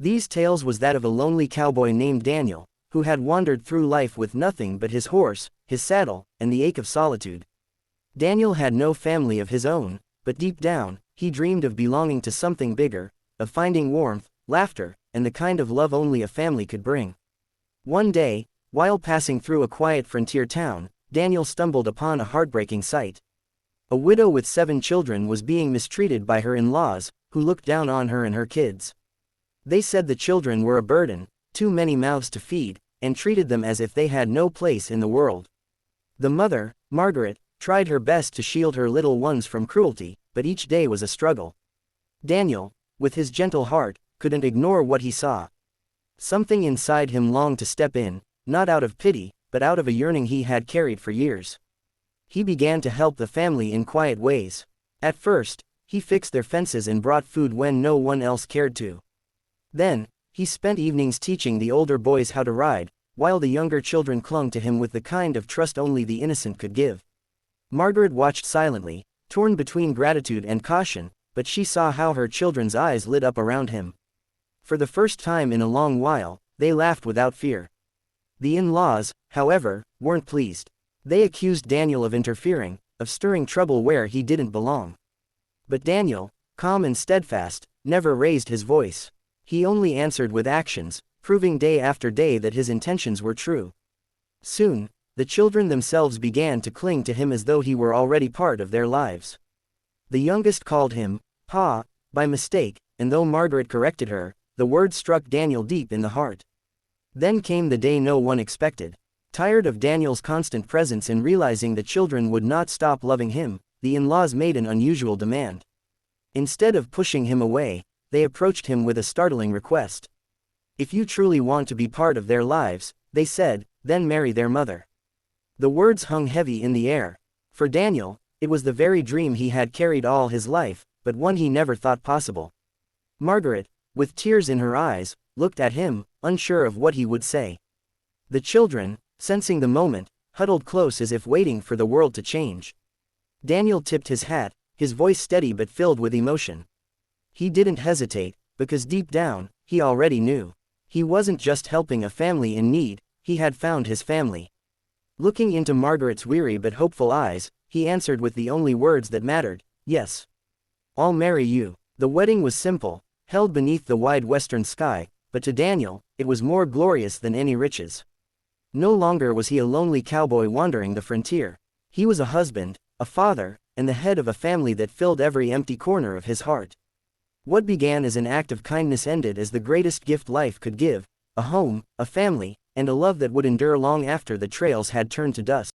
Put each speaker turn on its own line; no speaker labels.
These tales was that of a lonely cowboy named Daniel, who had wandered through life with nothing but his horse, his saddle, and the ache of solitude. Daniel had no family of his own, but deep down, he dreamed of belonging to something bigger, of finding warmth, laughter, and the kind of love only a family could bring. One day, while passing through a quiet frontier town, Daniel stumbled upon a heartbreaking sight. A widow with 7 children was being mistreated by her in-laws, who looked down on her and her kids. They said the children were a burden, too many mouths to feed, and treated them as if they had no place in the world. The mother, Margaret, tried her best to shield her little ones from cruelty, but each day was a struggle. Daniel, with his gentle heart, couldn't ignore what he saw. Something inside him longed to step in, not out of pity, but out of a yearning he had carried for years. He began to help the family in quiet ways. At first, he fixed their fences and brought food when no one else cared to. Then, he spent evenings teaching the older boys how to ride, while the younger children clung to him with the kind of trust only the innocent could give. Margaret watched silently, torn between gratitude and caution, but she saw how her children's eyes lit up around him. For the first time in a long while, they laughed without fear. The in-laws, however, weren't pleased. They accused Daniel of interfering, of stirring trouble where he didn't belong. But Daniel, calm and steadfast, never raised his voice. He only answered with actions, proving day after day that his intentions were true. Soon, the children themselves began to cling to him as though he were already part of their lives. The youngest called him Pa by mistake, and though Margaret corrected her, the word struck Daniel deep in the heart. Then came the day no one expected. Tired of Daniel's constant presence and realizing the children would not stop loving him, the in-laws made an unusual demand. Instead of pushing him away, they approached him with a startling request. If you truly want to be part of their lives, they said, then marry their mother. The words hung heavy in the air. For Daniel, it was the very dream he had carried all his life, but one he never thought possible. Margaret, with tears in her eyes, looked at him, unsure of what he would say. The children, sensing the moment, huddled close as if waiting for the world to change. Daniel tipped his hat, his voice steady but filled with emotion. He didn't hesitate, because deep down, he already knew. He wasn't just helping a family in need, he had found his family. Looking into Margaret's weary but hopeful eyes, he answered with the only words that mattered, yes. I'll marry you. The wedding was simple, held beneath the wide western sky, but to Daniel, it was more glorious than any riches. No longer was he a lonely cowboy wandering the frontier. He was a husband, a father, and the head of a family that filled every empty corner of his heart. What began as an act of kindness ended as the greatest gift life could give, a home, a family, and a love that would endure long after the trails had turned to dust.